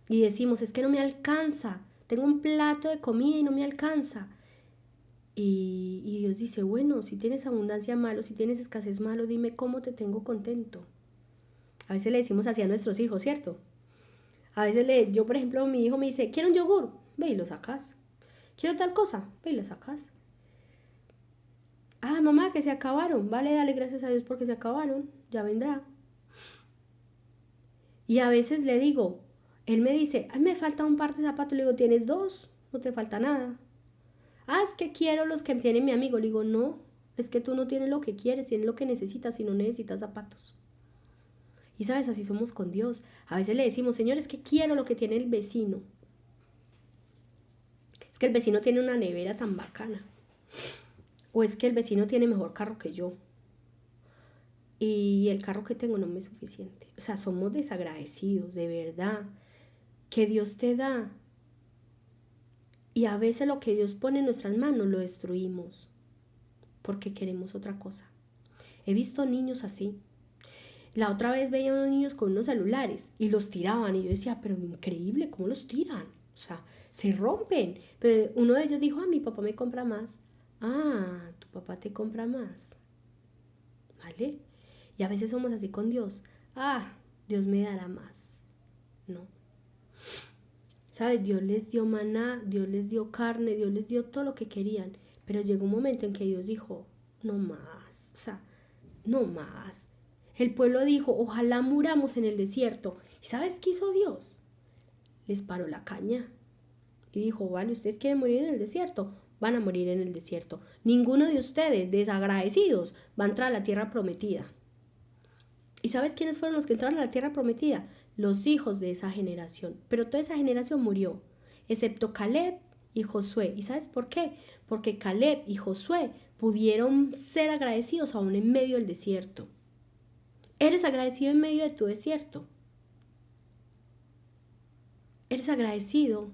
Y decimos, es que no me alcanza, tengo un plato de comida y no me alcanza. Y Dios dice, bueno, si tienes abundancia malo, si tienes escasez malo, dime cómo te tengo contento. A veces le decimos así a nuestros hijos, ¿cierto? A veces yo, por ejemplo, mi hijo me dice, quiero un yogur, ve y lo sacas. Quiero tal cosa, ve y lo sacas. Ah, mamá, que se acabaron. Vale, dale gracias a Dios porque se acabaron, ya vendrá. Y a veces le digo, Él me dice, ay, me falta un par de zapatos. Le digo, tienes dos, no te falta nada. Ah, es que quiero los que tiene mi amigo. Le digo, no, es que tú no tienes lo que quieres, tienes lo que necesitas y no necesitas zapatos. Y sabes, así somos con Dios. A veces le decimos, Señor, es que quiero lo que tiene el vecino. Es que el vecino tiene una nevera tan bacana. O es que el vecino tiene mejor carro que yo. Y el carro que tengo no me es suficiente. O sea, somos desagradecidos, de verdad. Que Dios te da. Y a veces lo que Dios pone en nuestras manos lo destruimos. Porque queremos otra cosa. He visto niños así. La otra vez veía unos niños con unos celulares y los tiraban. Y yo decía, pero increíble, ¿cómo los tiran? O sea, se rompen. Pero uno de ellos dijo, mi papá me compra más. Ah, tu papá te compra más. ¿Vale? Y a veces somos así con Dios. Ah, Dios me dará más. No. ¿Sabes? Dios les dio maná, Dios les dio carne, Dios les dio todo lo que querían. Pero llegó un momento en que Dios dijo, no más. O sea, no más. El pueblo dijo, ojalá muramos en el desierto. ¿Y sabes qué hizo Dios? Les paró la caña. Y dijo, vale, ustedes quieren morir en el desierto, van a morir en el desierto. Ninguno de ustedes, desagradecidos, va a entrar a la tierra prometida. ¿Y sabes quiénes fueron los que entraron a la tierra prometida? Los hijos de esa generación. Pero toda esa generación murió, excepto Caleb y Josué. ¿Y sabes por qué? Porque Caleb y Josué pudieron ser agradecidos aún en medio del desierto. ¿Eres agradecido en medio de tu desierto? ¿Eres agradecido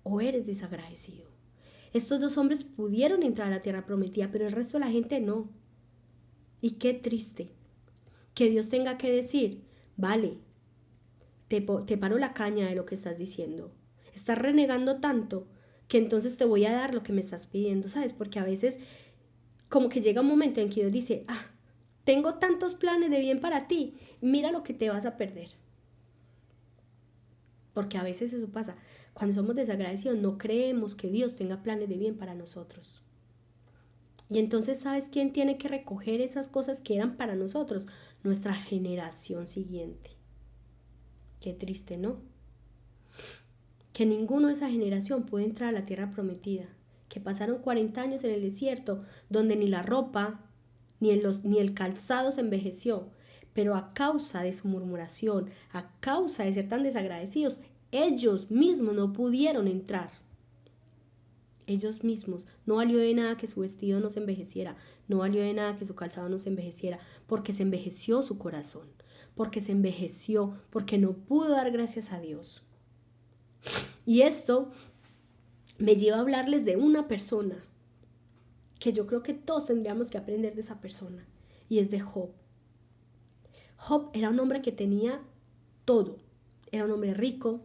o eres desagradecido? Estos dos hombres pudieron entrar a la tierra prometida, pero el resto de la gente no. Y qué triste que Dios tenga que decir, vale, te paro la caña de lo que estás diciendo. Estás renegando tanto que entonces te voy a dar lo que me estás pidiendo, ¿sabes? Porque a veces como que llega un momento en que Dios dice, tengo tantos planes de bien para ti, mira lo que te vas a perder. Porque a veces eso pasa. Cuando somos desagradecidos no creemos que Dios tenga planes de bien para nosotros. Y entonces, ¿sabes quién tiene que recoger esas cosas que eran para nosotros? Nuestra generación siguiente. Qué triste, ¿no? Que ninguno de esa generación puede entrar a la tierra prometida. Que pasaron 40 años en el desierto, donde ni la ropa, ni el calzado se envejeció. Pero a causa de su murmuración, a causa de ser tan desagradecidos, ellos mismos no pudieron entrar. Ellos mismos. No valió de nada que su vestido no se envejeciera, no valió de nada que su calzado no se envejeciera, porque se envejeció su corazón, porque se envejeció, porque no pudo dar gracias a Dios. Y esto me lleva a hablarles de una persona que yo creo que todos tendríamos que aprender de esa persona, y es de Job. Job era un hombre que tenía todo. Era un hombre rico,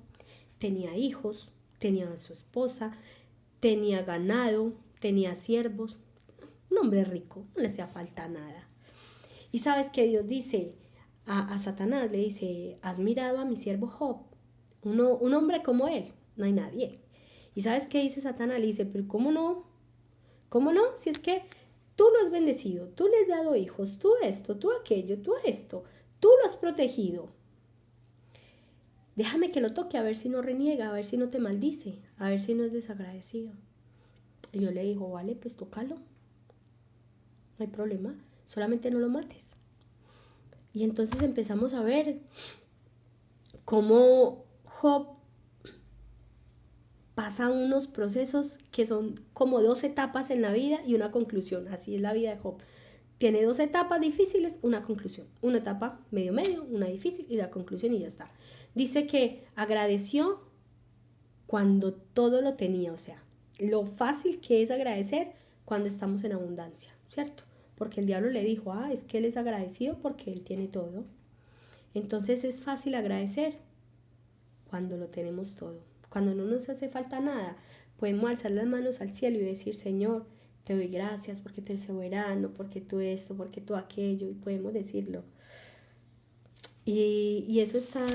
tenía hijos, tenía a su esposa, tenía ganado, tenía siervos. Un hombre rico, no le hacía falta nada. Y sabes que Dios dice a Satanás, le dice, ¿has mirado a mi siervo Job? Un hombre como él, no hay nadie. Y sabes qué dice Satanás, le dice, pero ¿cómo no? ¿Cómo no? Si es que tú lo has bendecido, tú le has dado hijos, tú esto, tú aquello, tú esto, tú lo has protegido. Déjame que lo toque a ver si no reniega, a ver si no te maldice, a ver si no es desagradecido. Y yo le digo, vale, pues tócalo, no hay problema, solamente no lo mates. Y entonces empezamos a ver cómo Job pasa unos procesos que son como 2 etapas en la vida y una conclusión. Así es la vida de Job. Tiene 2 etapas difíciles, una conclusión. Una etapa medio, una difícil y la conclusión y ya está. Dice que agradeció cuando todo lo tenía, o sea, lo fácil que es agradecer cuando estamos en abundancia, ¿cierto? Porque el diablo le dijo, es que él es agradecido porque él tiene todo. Entonces es fácil agradecer cuando lo tenemos todo. Cuando no nos hace falta nada, podemos alzar las manos al cielo y decir, Señor, te doy gracias porque tú eres soberano, porque tú esto, porque tú aquello, y podemos decirlo. Y eso está,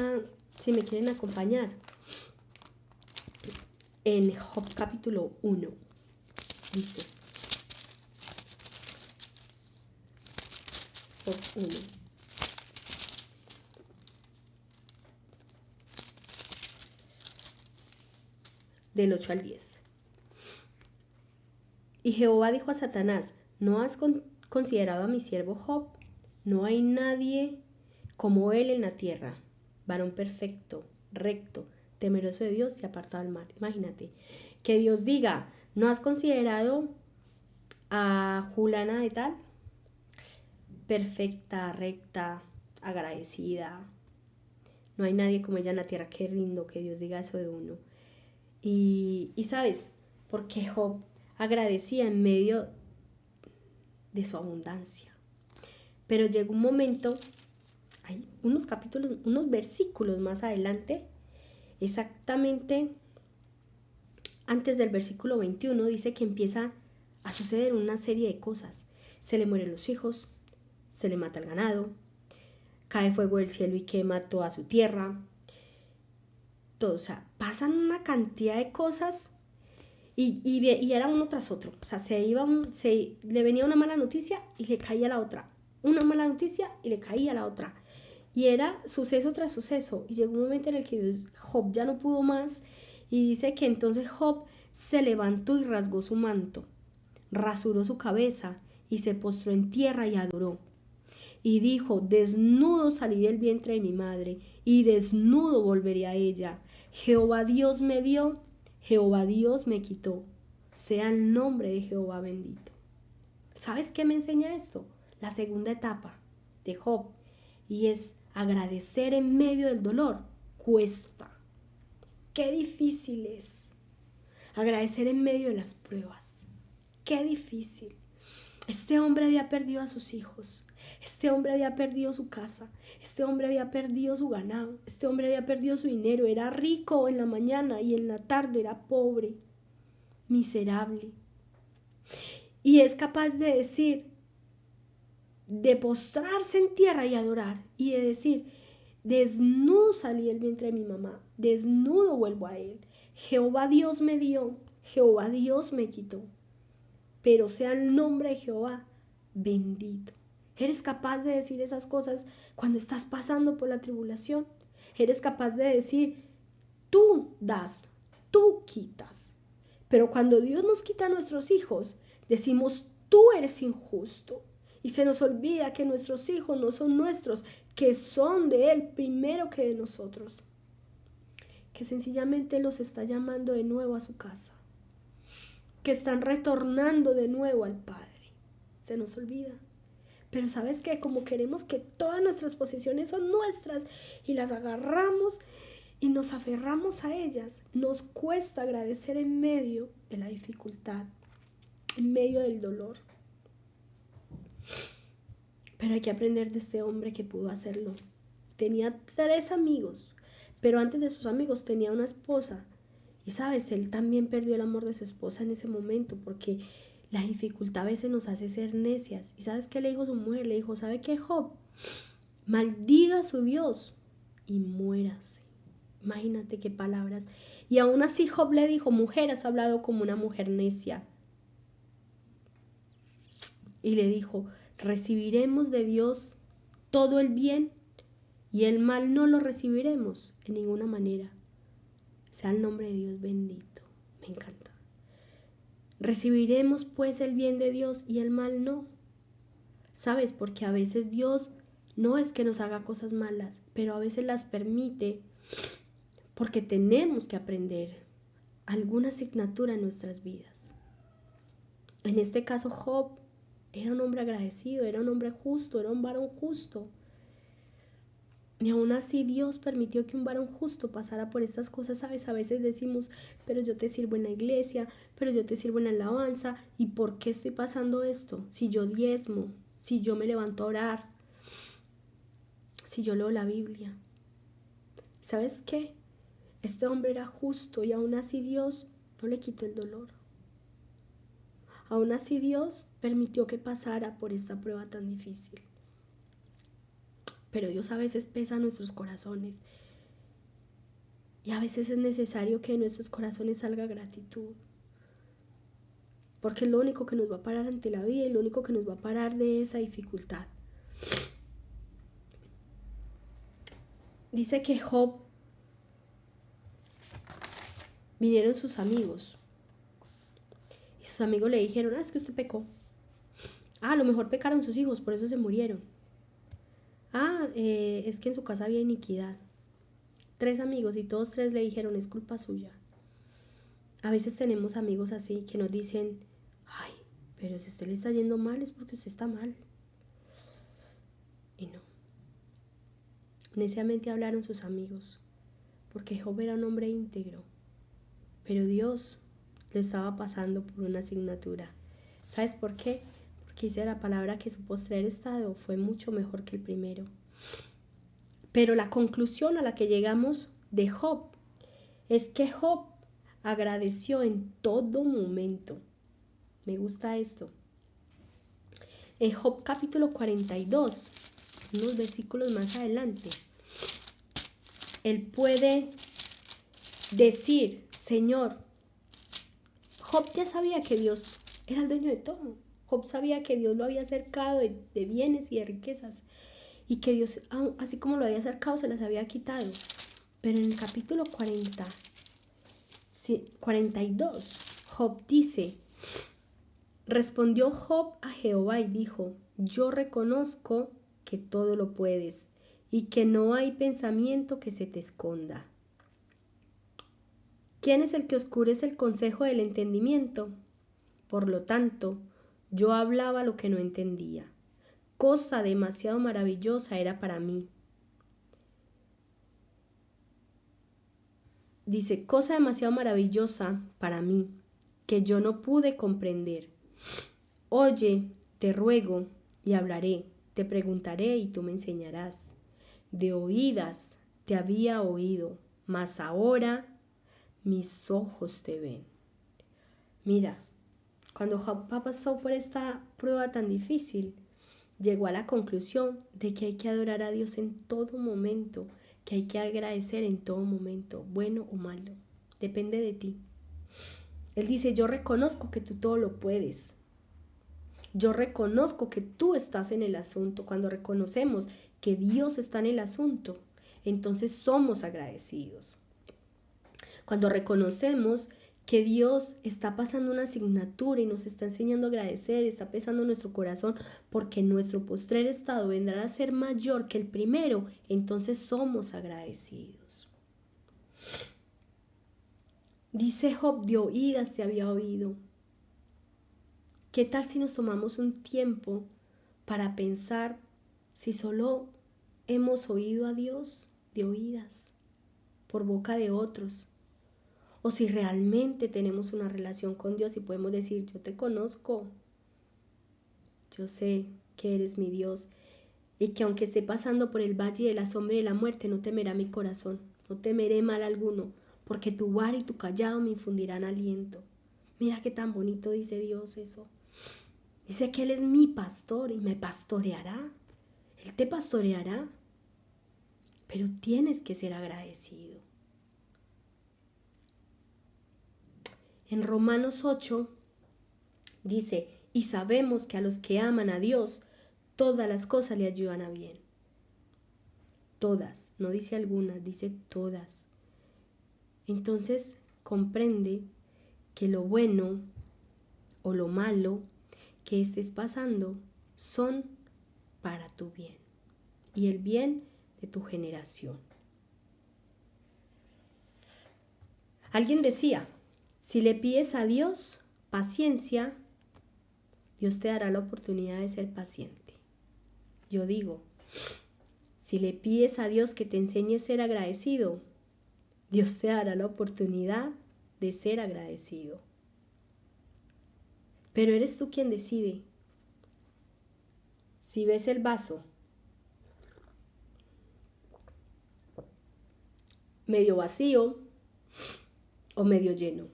si me quieren acompañar, en Job capítulo 1, dice, Job 1. del 8 al 10. Y Jehová dijo a Satanás: ¿no has considerado a mi siervo Job? No hay nadie como él en la tierra, varón perfecto, recto, temeroso de Dios y apartado del mal. Imagínate, que Dios diga: ¿no has considerado a Julana de tal? Perfecta, recta, agradecida. No hay nadie como ella en la tierra. Qué lindo que Dios diga eso de uno. Y ¿sabes? Porque Job agradecía en medio de su abundancia. Pero llegó un momento, hay unos capítulos, unos versículos más adelante, exactamente antes del versículo 21, dice que empieza a suceder una serie de cosas. Se le mueren los hijos, se le mata el ganado, cae fuego del cielo y quema toda su tierra. Todo, o sea, pasan una cantidad de cosas y era uno tras otro. O sea, le venía una mala noticia y le caía la otra. Una mala noticia y le caía la otra. Y era suceso tras suceso. Y llegó un momento en el que Job ya no pudo más. Y dice que entonces Job se levantó y rasgó su manto, rasuró su cabeza y se postró en tierra y adoró. Y dijo: desnudo salí del vientre de mi madre, y desnudo volveré a ella. Jehová Dios me dio, Jehová Dios me quitó. Sea el nombre de Jehová bendito. ¿Sabes qué me enseña esto? La segunda etapa de Job, y es agradecer en medio del dolor. Cuesta. Qué difícil es agradecer en medio de las pruebas. Qué difícil. Este hombre había perdido a sus hijos. Este hombre había perdido su casa. Este hombre había perdido su ganado. Este hombre había perdido su dinero. Era rico en la mañana y en la tarde era pobre, miserable. Y es capaz de decir, de postrarse en tierra y adorar, y de decir: desnudo salí del vientre de mi mamá, desnudo vuelvo a él. Jehová Dios me dio, Jehová Dios me quitó. Pero sea el nombre de Jehová bendito. ¿Eres capaz de decir esas cosas cuando estás pasando por la tribulación? ¿Eres capaz de decir: tú das, tú quitas? Pero cuando Dios nos quita a nuestros hijos, decimos: tú eres injusto. Y se nos olvida que nuestros hijos no son nuestros, que son de Él primero que de nosotros. Que sencillamente los está llamando de nuevo a su casa. Que están retornando de nuevo al Padre. Se nos olvida. Pero ¿sabes qué? Como queremos que todas nuestras posesiones son nuestras y las agarramos y nos aferramos a ellas, nos cuesta agradecer en medio de la dificultad, en medio del dolor. Pero hay que aprender de este hombre que pudo hacerlo. Tenía 3 amigos, pero antes de sus amigos tenía una esposa. Y sabes, él también perdió el amor de su esposa en ese momento, porque la dificultad a veces nos hace ser necias. ¿Y sabes qué le dijo su mujer? Le dijo: ¿sabe qué, Job? Maldiga a su Dios y muérase. Imagínate qué palabras. Y aún así Job le dijo: mujer, has hablado como una mujer necia. Y le dijo: recibiremos de Dios todo el bien y el mal no lo recibiremos en ninguna manera. Sea el nombre de Dios bendito. Me encanta. Recibiremos pues el bien de Dios y el mal no. ¿Sabes? Porque a veces Dios no es que nos haga cosas malas, pero a veces las permite porque tenemos que aprender alguna asignatura en nuestras vidas. En este caso Job era un hombre agradecido, era un hombre justo, era un varón justo. Y aún así Dios permitió que un varón justo pasara por estas cosas. ¿Sabes? A veces decimos: pero yo te sirvo en la iglesia, pero yo te sirvo en la alabanza, ¿y por qué estoy pasando esto? Si yo diezmo, si yo me levanto a orar, si yo leo la Biblia. ¿Sabes qué? Este hombre era justo y aún así Dios no le quitó el dolor. Aún así Dios permitió que pasara por esta prueba tan difícil. Pero Dios a veces pesa nuestros corazones. Y a veces es necesario que de nuestros corazones salga gratitud. Porque es lo único que nos va a parar ante la vida y lo único que nos va a parar de esa dificultad. Dice que Job vinieron sus amigos. Y sus amigos le dijeron, es que usted pecó. A lo mejor pecaron sus hijos, por eso se murieron. Es que en su casa había iniquidad. 3 amigos y todos 3 le dijeron, es culpa suya. A veces tenemos amigos así que nos dicen, ay, pero si usted le está yendo mal es porque usted está mal. Y no. Neciamente hablaron sus amigos, porque Job era un hombre íntegro. Pero Dios lo estaba pasando por una asignatura. ¿Sabes por qué? Porque dice la palabra que su postrer estado fue mucho mejor que el primero. Pero la conclusión a la que llegamos de Job es que Job agradeció en todo momento. Me gusta esto. En Job capítulo 42, unos versículos más adelante, él puede decir, Señor, Job ya sabía que Dios era el dueño de todo. Job sabía que Dios lo había cercado de bienes y de riquezas, y que Dios, así como lo había cercado, se las había quitado. Pero en el capítulo 42, Job dice, respondió Job a Jehová y dijo, yo reconozco que todo lo puedes y que no hay pensamiento que se te esconda. ¿Quién es el que oscurece el consejo del entendimiento? Por lo tanto, yo hablaba lo que no entendía. Cosa demasiado maravillosa era para mí. Dice, cosa demasiado maravillosa para mí, que yo no pude comprender. Oye, te ruego, y hablaré, te preguntaré y tú me enseñarás. De oídas te había oído, mas ahora mis ojos te ven. Mira, cuando Job pasó por esta prueba tan difícil, llegó a la conclusión de que hay que adorar a Dios en todo momento, que hay que agradecer en todo momento, bueno o malo, depende de ti. Él dice, yo reconozco que tú todo lo puedes. Yo reconozco que tú estás en el asunto. Cuando reconocemos que Dios está en el asunto, entonces somos agradecidos. Cuando reconocemos que Dios está pasando una asignatura y nos está enseñando a agradecer, está pesando nuestro corazón porque nuestro postrer estado vendrá a ser mayor que el primero, entonces somos agradecidos. Dice Job, de oídas te había oído. ¿Qué tal si nos tomamos un tiempo para pensar si solo hemos oído a Dios de oídas, por boca de otros? O si realmente tenemos una relación con Dios y podemos decir, yo te conozco, yo sé que eres mi Dios y que aunque esté pasando por el valle de la sombra y de la muerte, no temerá mi corazón, no temeré mal alguno, porque tu vara y tu callado me infundirán aliento. Mira qué tan bonito dice Dios eso. Dice que Él es mi pastor y me pastoreará. Él te pastoreará, pero tienes que ser agradecido. En Romanos 8 dice, y sabemos que a los que aman a Dios, todas las cosas le ayudan a bien. Todas, no dice algunas, dice todas. Entonces comprende que lo bueno o lo malo que estés pasando son para tu bien y el bien de tu generación. Alguien decía, si le pides a Dios paciencia, Dios te dará la oportunidad de ser paciente. Yo digo, si le pides a Dios que te enseñe a ser agradecido, Dios te dará la oportunidad de ser agradecido. Pero eres tú quien decide. Si ves el vaso medio vacío o medio lleno.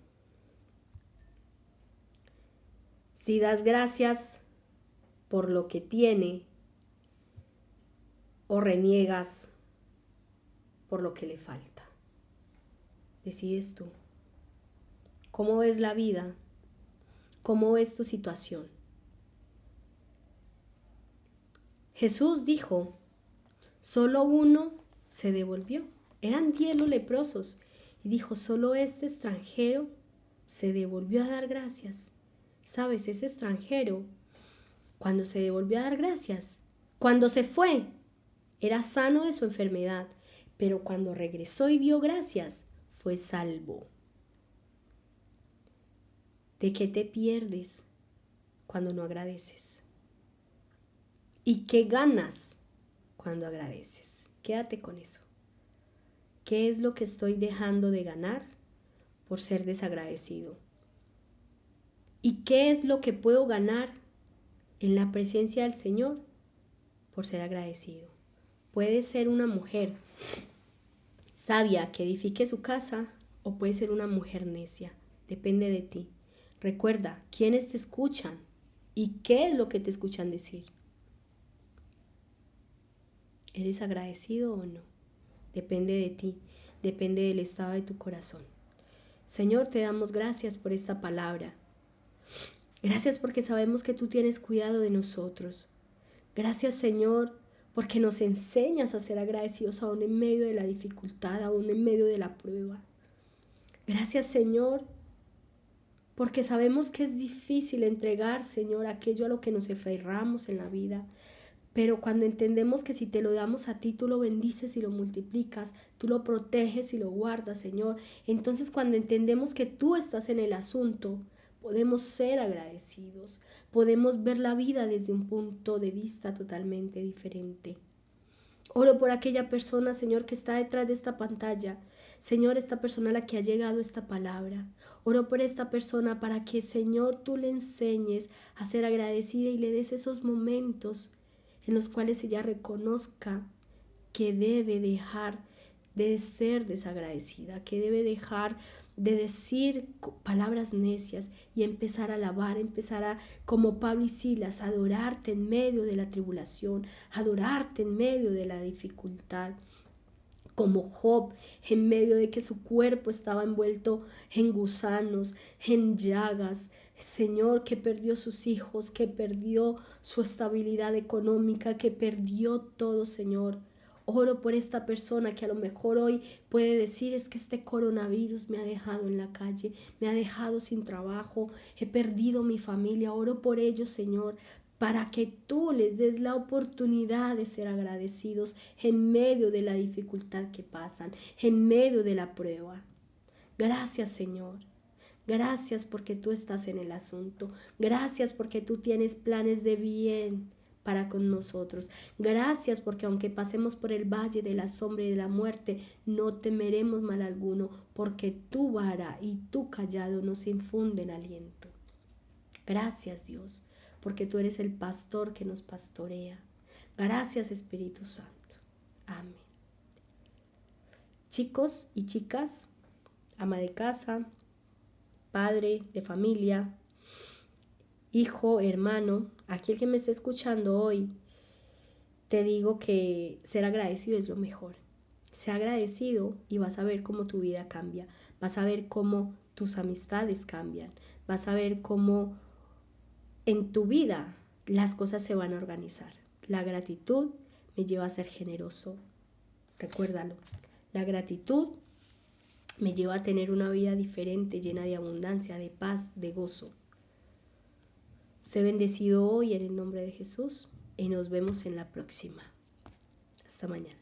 Si das gracias por lo que tiene o reniegas por lo que le falta. Decides tú. ¿Cómo ves la vida? ¿Cómo ves tu situación? Jesús dijo, solo uno se devolvió. Eran 10 los leprosos y dijo, solo este extranjero se devolvió a dar gracias. ¿Sabes? Ese extranjero, cuando se devolvió a dar gracias, cuando se fue, era sano de su enfermedad, pero cuando regresó y dio gracias, fue salvo. ¿De qué te pierdes cuando no agradeces? ¿Y qué ganas cuando agradeces? Quédate con eso. ¿Qué es lo que estoy dejando de ganar por ser desagradecido? ¿Y qué es lo que puedo ganar en la presencia del Señor por ser agradecido? Puede ser una mujer sabia que edifique su casa o puede ser una mujer necia. Depende de ti. Recuerda quiénes te escuchan y qué es lo que te escuchan decir. ¿Eres agradecido o no? Depende de ti, depende del estado de tu corazón. Señor, te damos gracias por esta palabra. Gracias porque sabemos que tú tienes cuidado de nosotros. Gracias, Señor, porque nos enseñas a ser agradecidos aún en medio de la dificultad, aún en medio de la prueba. Gracias, Señor, porque sabemos que es difícil entregar, Señor, aquello a lo que nos aferramos en la vida. Pero cuando entendemos que si te lo damos a ti, tú lo bendices y lo multiplicas, tú lo proteges y lo guardas, Señor. Entonces cuando entendemos que tú estás en el asunto, podemos ser agradecidos, podemos ver la vida desde un punto de vista totalmente diferente. Oro por aquella persona, Señor, que está detrás de esta pantalla. Señor, esta persona a la que ha llegado esta palabra. Oro por esta persona para que, Señor, tú le enseñes a ser agradecida y le des esos momentos en los cuales ella reconozca que debe dejar de ser desagradecida, que debe dejar de decir palabras necias y empezar a alabar, empezar a, como Pablo y Silas, adorarte en medio de la tribulación, adorarte en medio de la dificultad. Como Job, en medio de que su cuerpo estaba envuelto en gusanos, en llagas. Señor, que perdió sus hijos, que perdió su estabilidad económica, que perdió todo, Señor. Oro por esta persona que a lo mejor hoy puede decir, es que este coronavirus me ha dejado en la calle, me ha dejado sin trabajo, he perdido mi familia. Oro por ellos, Señor, para que tú les des la oportunidad de ser agradecidos en medio de la dificultad que pasan, en medio de la prueba. Gracias, Señor. Gracias porque tú estás en el asunto. Gracias porque tú tienes planes de bien para con nosotros. Gracias porque aunque pasemos por el valle de la sombra y de la muerte, no temeremos mal alguno, porque tu vara y tu callado nos infunden aliento. Gracias, Dios, porque tú eres el pastor que nos pastorea. Gracias, Espíritu Santo. Amén. Chicos y chicas, ama de casa, padre de familia, hijo, hermano, aquel que me está escuchando hoy, te digo que ser agradecido es lo mejor. Sé agradecido y vas a ver cómo tu vida cambia, vas a ver cómo tus amistades cambian, vas a ver cómo en tu vida las cosas se van a organizar. La gratitud me lleva a ser generoso. Recuérdalo. La gratitud me lleva a tener una vida diferente, llena de abundancia, de paz, de gozo. Sé bendecido hoy en el nombre de Jesús y nos vemos en la próxima. Hasta mañana.